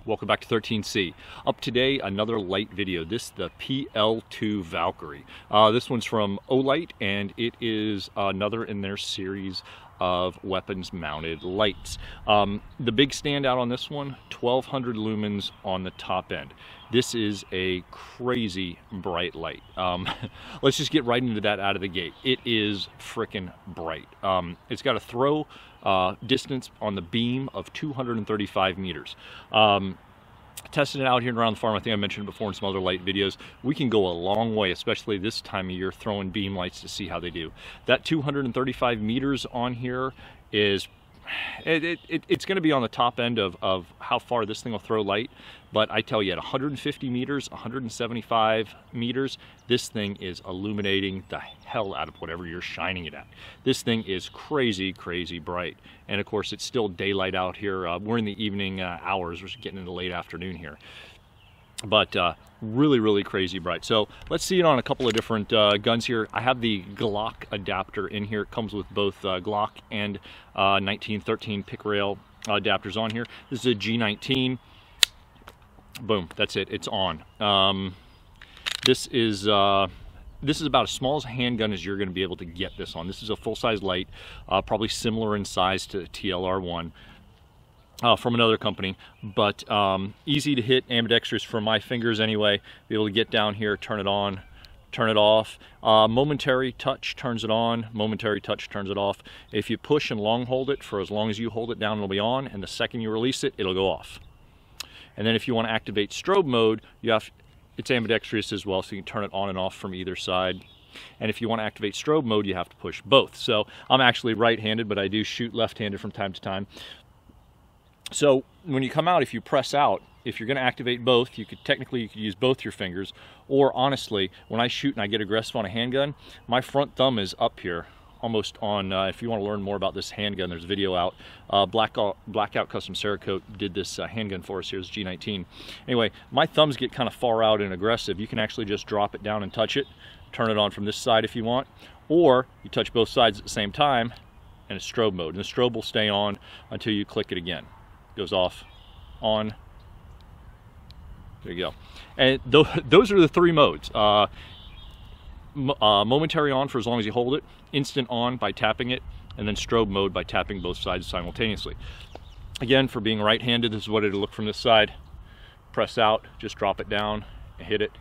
Welcome back to 13C. Up today, another light video. This is the PL-2 Valkyrie. This one's from Olight, and it is another in their series of weapons mounted lights. The big standout on this one, 1200 lumens on the top end. This is a crazy bright light. Let's just get right into that out of the gate. It is freaking bright. It's got a throw distance on the beam of 235 meters. Tested it out here around the farm. I think I mentioned it before in some other light videos. We can go a long way, especially this time of year, throwing beam lights to see how they do. That 235 meters on here is it's going to be on the top end of how far this thing will throw light, but I tell you, at 150 meters, 175 meters, this thing is illuminating the hell out of whatever you're shining it at. This thing is crazy bright, and of course it's still daylight out here. We're in the evening hours. We're getting into late afternoon here, but really crazy bright. So let's see it on a couple of different guns here. I have the Glock adapter in here. It comes with both Glock and 1913 pick rail adapters on here. This is a G19. Boom, that's it, it's on. This is about as small as a handgun as you're going to be able to get this on. This is a full-size light, probably similar in size to TLR1. From another company, but easy to hit, ambidextrous for my fingers anyway. Be able to get down here, turn it on, turn it off. Momentary touch turns it on, momentary touch turns it off. If you push and long hold it, for as long as you hold it down, it'll be on, and the second you release it, it'll go off. And then if you want to activate strobe mode, it's ambidextrous as well, so you can turn it on and off from either side. And if you want to activate strobe mode, you have to push both. So I'm actually right-handed, but I do shoot left-handed from time to time. So when you come out, if you press out, if you're going to activate both, you could use both your fingers. Or honestly, when I shoot and I get aggressive on a handgun, my front thumb is up here, almost on. If you want to learn more about this handgun, there's a video out. Blackout Custom Cerakote did this handgun for us here. It's G19. Anyway, my thumbs get kind of far out and aggressive. You can actually just drop it down and touch it, turn it on from this side if you want, or you touch both sides at the same time, and it's strobe mode. And the strobe will stay on until you click it again. Goes off, on, there you go. And those are the three modes. Momentary on for as long as you hold it, instant on by tapping it, and then strobe mode by tapping both sides simultaneously. Again, for being right-handed, this is what it'll look from this side. Press out, just drop it down and hit it.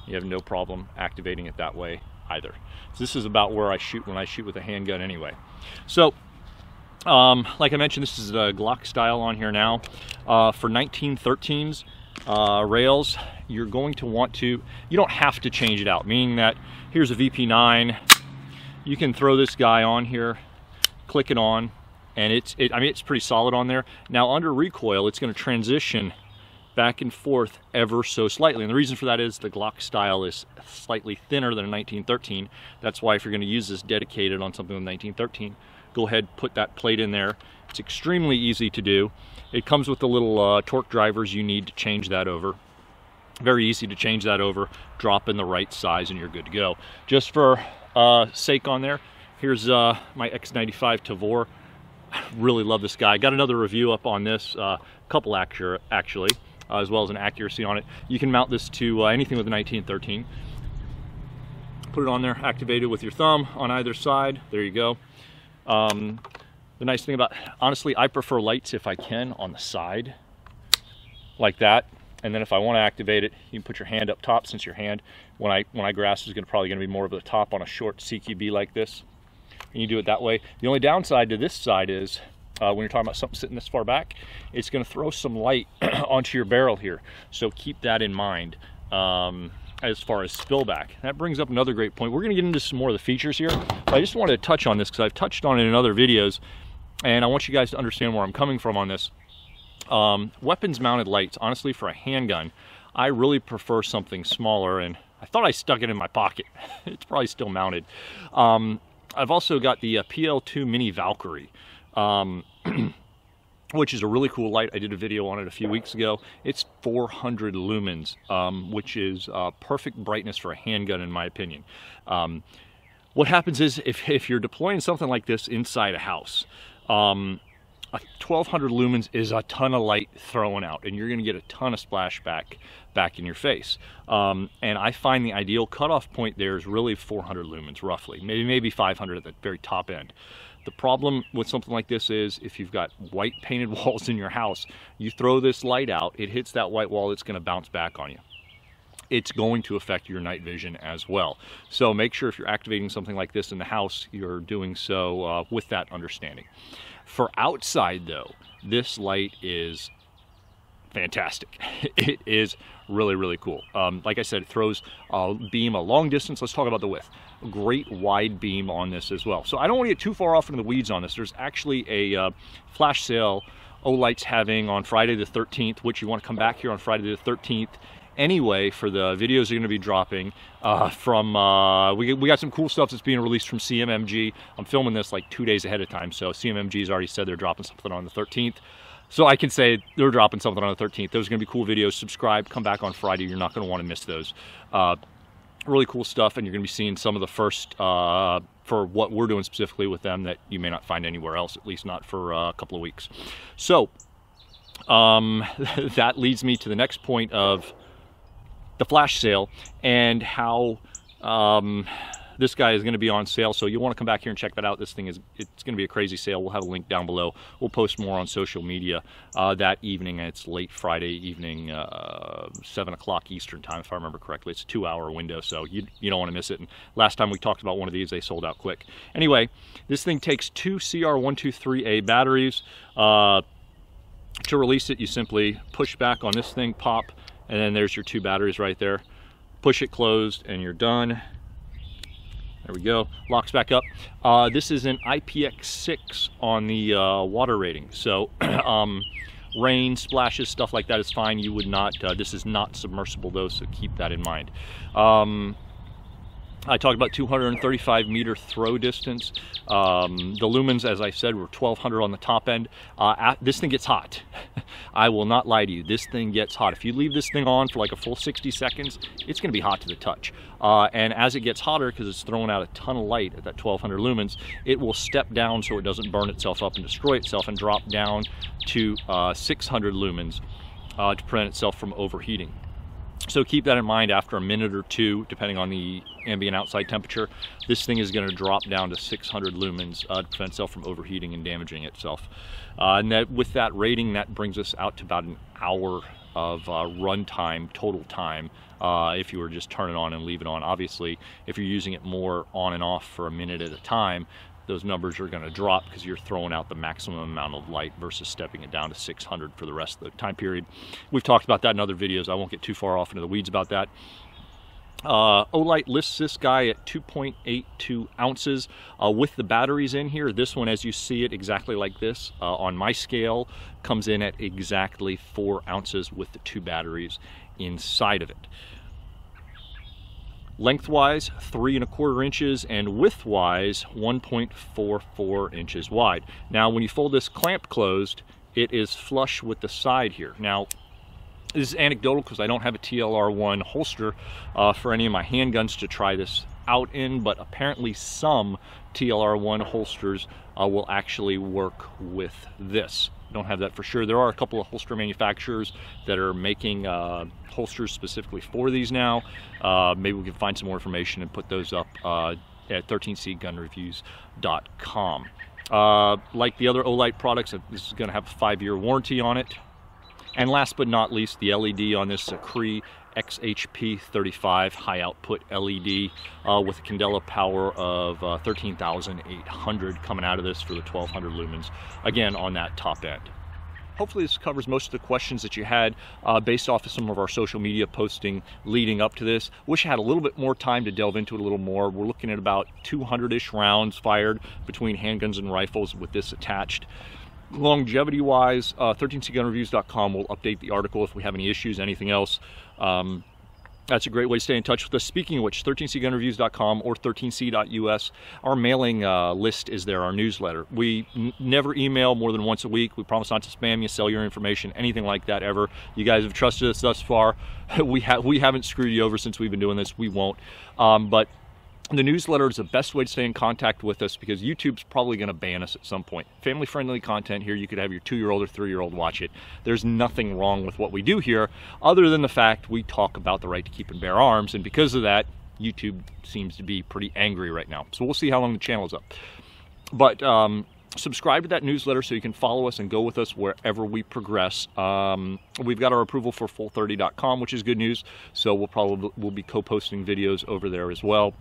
You have no problem activating it that way either. So this is about where I shoot when I shoot with a handgun anyway. So like I mentioned, this is a Glock style on here now. For 1913s rails, you're going to want to, you don't have to change it out, meaning that here's a VP9. You can throw this guy on here, click it on, and I mean, it's pretty solid on there. Now under recoil, it's going to transition back and forth ever so slightly, and the reason for that is the Glock style is slightly thinner than a 1913. That's why if you're going to use this dedicated on something with 1913, go ahead, put that plate in there. It's extremely easy to do. It comes with the little torque drivers you need to change that over. Very easy to change that over, drop in the right size, and you're good to go. Just for sake on there, here's my X95 Tavor. Really love this guy. I got another review up on this, couple actually, as well as an accuracy on it. You can mount this to anything with a 1913. Put it on there, activate it with your thumb on either side. There you go. The nice thing about, honestly, I prefer lights if I can on the side like that, and then if I want to activate it, you can put your hand up top, since your hand when I grasp is probably going to be more of the top on a short CQB like this, and you do it that way. The only downside to this side is when you're talking about something sitting this far back, it's going to throw some light onto your barrel here, so keep that in mind. As far as spillback. That brings up another great point. We're going to get into some more of the features here, but I just wanted to touch on this because I've touched on it in other videos, and I want you guys to understand where I'm coming from on this. Weapons mounted lights, honestly, for a handgun, I really prefer something smaller, and I thought I stuck it in my pocket. It's probably still mounted. I've also got the PL-2 Mini Valkyrie. Which is a really cool light. I did a video on it a few weeks ago. It's 400 lumens, which is perfect brightness for a handgun in my opinion. What happens is if you're deploying something like this inside a house, 1200 lumens is a ton of light thrown out, and you're going to get a ton of splashback back in your face. And I find the ideal cutoff point there is really 400 lumens, roughly, maybe 500 at the very top end. The problem with something like this is if you've got white painted walls in your house, you throw this light out, it hits that white wall, it's going to bounce back on you. It's going to affect your night vision as well. So make sure if you're activating something like this in the house, you're doing so with that understanding. For outside though, this light is fantastic. It is really, really cool. Like I said, it throws a beam a long distance. Let's talk about the width. Great wide beam on this as well. So I don't want to get too far off into the weeds on this. There's actually a flash sale Olight's having on Friday the 13th, which you want to come back here on Friday the 13th anyway for the videos are going to be dropping we got some cool stuff that's being released from CMMG. I'm filming this like 2 days ahead of time, so CMMG's already said they're dropping something on the 13th. So I can say they're dropping something on the 13th. Those are going to be cool videos. Subscribe, come back on Friday. You're not going to want to miss those. Really cool stuff, and you're going to be seeing some of the first for what we're doing specifically with them that you may not find anywhere else, at least not for a couple of weeks. So that leads me to the next point of the flash sale and how this guy is going to be on sale. So you'll want to come back here and check that out. This thing it's going to be a crazy sale. We'll have a link down below. We'll post more on social media that evening. It's late Friday evening, 7 o'clock Eastern time, if I remember correctly. It's a 2-hour window, so you don't want to miss it. And last time we talked about one of these, they sold out quick. Anyway, this thing takes 2 CR123A batteries. To release it, you simply push back on this thing, pop, and then there's your 2 batteries right there. Push it closed and you're done. There we go, locks back up. This is an IPX6 on the water rating. So rain, splashes, stuff like that is fine. You would not, this is not submersible though, so keep that in mind. I talked about 235 meter throw distance. The lumens, as I said, were 1200 on the top end. This thing gets hot. I will not lie to you, this thing gets hot. If you leave this thing on for like a full 60 seconds, it's gonna be hot to the touch. And as it gets hotter, because it's throwing out a ton of light at that 1200 lumens, it will step down so it doesn't burn itself up and destroy itself and drop down to 600 lumens to prevent itself from overheating. So keep that in mind. After a minute or two, depending on the ambient outside temperature, this thing is going to drop down to 600 lumens to prevent itself from overheating and damaging itself. And with that rating, that brings us out to about an hour of run time, total time, if you were just turn it on and leave it on. Obviously, if you're using it more on and off for a minute at a time, those numbers are going to drop because you're throwing out the maximum amount of light versus stepping it down to 600 for the rest of the time period. We've talked about that in other videos. I won't get too far off into the weeds about that. Olight lists this guy at 2.82 ounces with the batteries in here. This one, as you see it exactly like this on my scale, comes in at exactly 4 ounces with the 2 batteries inside of it. Lengthwise 3¼ inches and widthwise 1.44 inches wide. Now when you fold this clamp closed, it is flush with the side here. Now this is anecdotal because I don't have a TLR1 holster for any of my handguns to try this out in, but apparently some TLR1 holsters will actually work with this. Don't have that for sure. There are a couple of holster manufacturers that are making holsters specifically for these now. Maybe we can find some more information and put those up at 13cgunreviews.com. Like the other Olight products, this is going to have a 5-year warranty on it. And last but not least, the LED on this Cree XHP35 high output LED with a candela power of 13,800 coming out of this for the 1200 lumens, again on that top end. Hopefully this covers most of the questions that you had based off of some of our social media posting leading up to this. Wish I had a little bit more time to delve into it a little more. We're looking at about 200-ish rounds fired between handguns and rifles with this attached. Longevity wise, 13cgunreviews.com will update the article if we have any issues, anything else. That's a great way to stay in touch with us. Speaking of which, 13cgunreviews.com or 13c.us, our mailing list is there, our newsletter. We never email more than once a week. We promise not to spam you, sell your information, anything like that ever. You guys have trusted us thus far. We haven't screwed you over since we've been doing this. We won't. But The newsletter is the best way to stay in contact with us because YouTube's probably going to ban us at some point. Family-friendly content here. You could have your 2-year-old or 3-year-old watch it. There's nothing wrong with what we do here other than the fact we talk about the right to keep and bear arms, and because of that, YouTube seems to be pretty angry right now. So we'll see how long the channel is up. But subscribe to that newsletter so you can follow us and go with us wherever we progress. We've got our approval for full30.com, which is good news. So we'll be co-posting videos over there as well.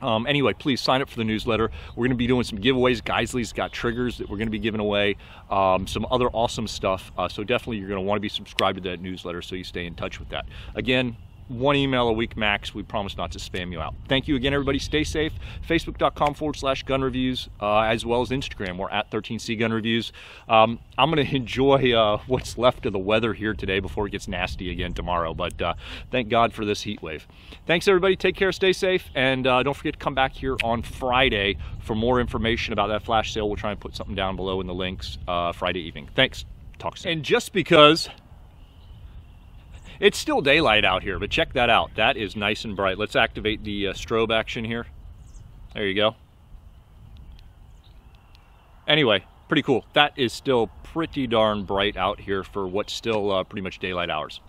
Anyway, please sign up for the newsletter. We're going to be doing some giveaways. Geisley's got triggers that we're going to be giving away, some other awesome stuff. So definitely you're going to want to be subscribed to that newsletter so you stay in touch with that. Again, 1 email a week max. We promise not to spam you out. Thank you again, everybody. Stay safe. Facebook.com/gun reviews, as well as Instagram. We're at 13C Gun Reviews. I'm going to enjoy what's left of the weather here today before it gets nasty again tomorrow. But thank God for this heat wave. Thanks, everybody. Take care. Stay safe. And don't forget to come back here on Friday for more information about that flash sale. We'll try and put something down below in the links Friday evening. Thanks. Talk soon. And just because it's still daylight out here, but check that out. That is nice and bright. Let's activate the strobe action here. There you go. Anyway, pretty cool. That is still pretty darn bright out here for what's still pretty much daylight hours.